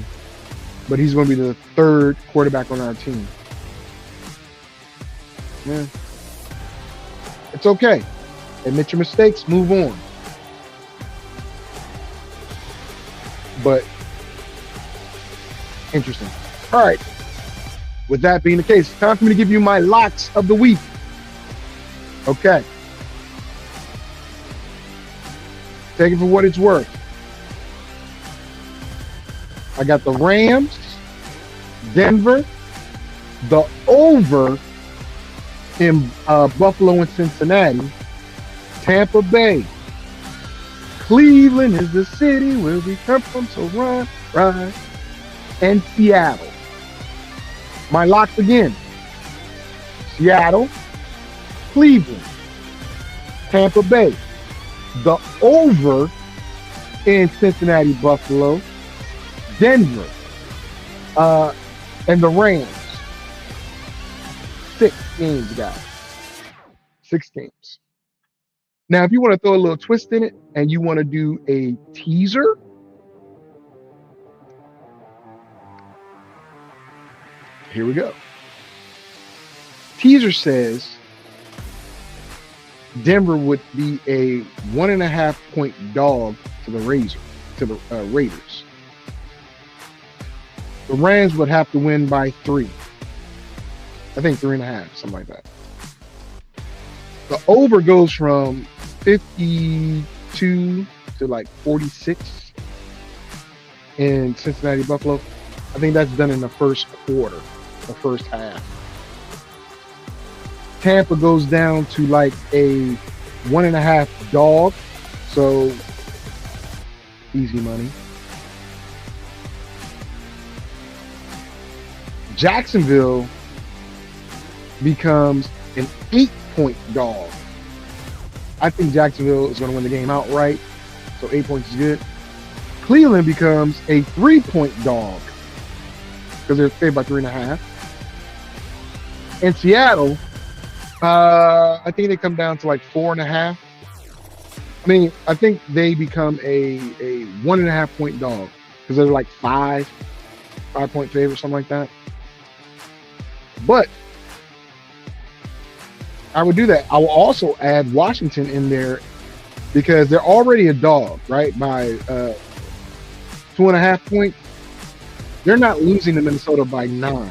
E: but he's going to be the 3rd quarterback on our team. Yeah. It's okay. Admit your mistakes, move on. But interesting. All right. With that being the case, it's time for me to give you my locks of the week. Okay. Take it for what it's worth. I got the Rams, Denver, the over in Buffalo and Cincinnati, Tampa Bay, Cleveland is the city where we come from, so run, and Seattle. My locks again: Seattle, Cleveland, Tampa Bay, the over in Cincinnati, Buffalo, Denver, and the Rams. 6 games, guys. 6 games. Now, if you want to throw a little twist in it and you want to do a teaser, here we go. Teaser says Denver would be a 1.5 point dog to the Raiders. The Rams would have to win by 3. I think 3.5, something like that. The over goes from 52 to like 46 in Cincinnati, Buffalo. I think that's done in the first quarter, the first half. Tampa goes down to like a 1.5 dog, so easy money. Jacksonville becomes an 8-point dog. I think Jacksonville is going to win the game outright, so 8 points is good. Cleveland becomes a 3-point dog because they're favored by 3.5. And Seattle, I think they come down to like 4.5. I mean, I think they become a 1.5 point dog because they're like 5-point favorite, something like that. But I would do that. I will also add Washington in there because they're already a dog, right? By 2.5 points. They're not losing to Minnesota by 9.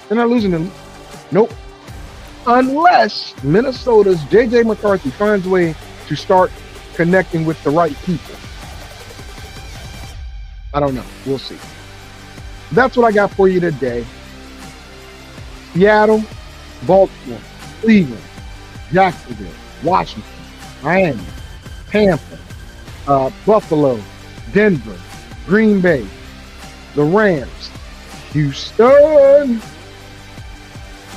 E: They're not losing them. Nope. Unless Minnesota's J.J. McCarthy finds a way to start connecting with the right people. I don't know. We'll see. That's what I got for you today. Seattle, Baltimore, Cleveland, Jacksonville, Washington, Miami, Tampa, Buffalo, Denver, Green Bay, the Rams, Houston,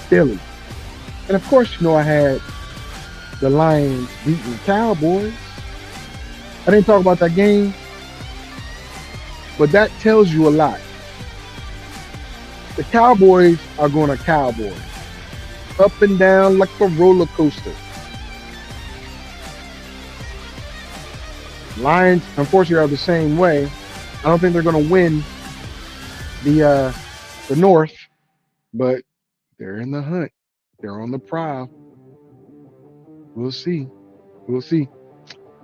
E: Philly. And of course, you know, I had the Lions beating the Cowboys. I didn't talk about that game, but that tells you a lot. The Cowboys are going to Cowboys. Up and down like a roller coaster. Lions, unfortunately, are the same way. I don't think they're going to win the North, but they're in the hunt. They're on the prowl. We'll see. We'll see.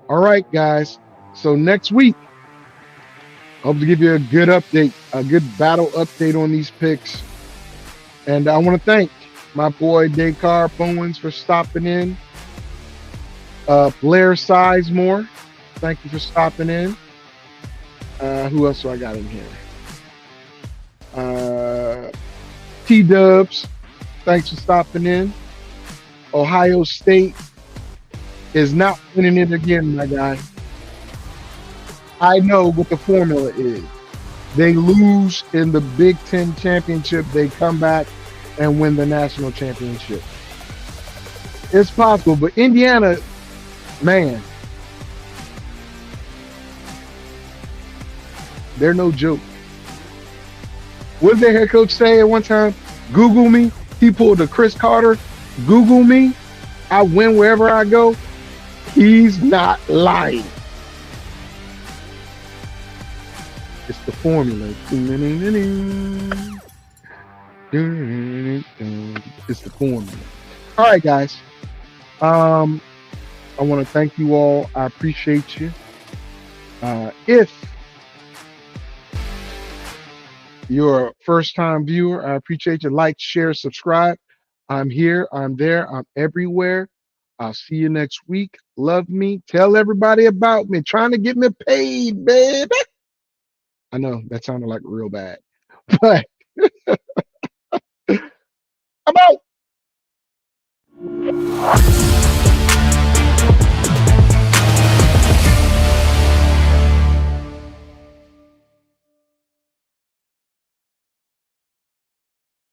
E: All right, guys. So next week, I hope to give you a good update, a good battle update on these picks. And I want to thank my boy Descartes Bowens for stopping in. Blair Sizemore, thank you for stopping in. Who else do I got in here? T-Dubs, thanks for stopping in. Ohio State is not winning it again, my guy. I know what the formula is. They lose in the Big Ten championship. They come back and win the national championship. It's possible, but Indiana, man, they're no joke. What did their head coach say at one time? Google me. He pulled a Chris Carter. Google me. I win wherever I go. He's not lying. It's the formula. It's the formula. All right, guys. I want to thank you all. I appreciate you. If you're a first-time viewer, I appreciate you. Like, share, subscribe. I'm here. I'm there. I'm everywhere. I'll see you next week. Love me. Tell everybody about me. Trying to get me paid, baby. I know that sounded like real bad, but I'm out.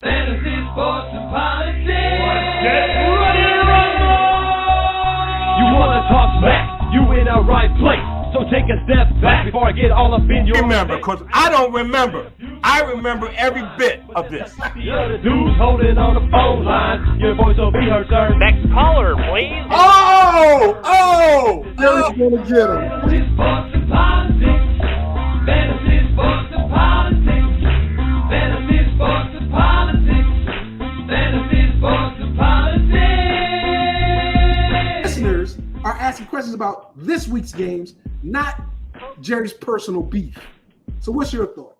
A: Fantasy, sports, and politics.
B: Get ready to rumble!
A: You wanna talk smack? You in the right place. So take a step back before I get all up in your
B: Remember,
A: face.
B: because I don't remember. I remember every bit of this.
A: You're the dudes holding on the phone line. Your voice will be heard, sir.
C: Next caller, please.
B: Oh!
D: Jerry's gonna get him.
A: Fantasy, sports, and politics. Fantasy, sports, and politics. Fantasy, sports, and politics. Fantasy, sports, and politics.
D: Listeners are asking questions about this week's games, not Jerry's personal beef. So what's your thought?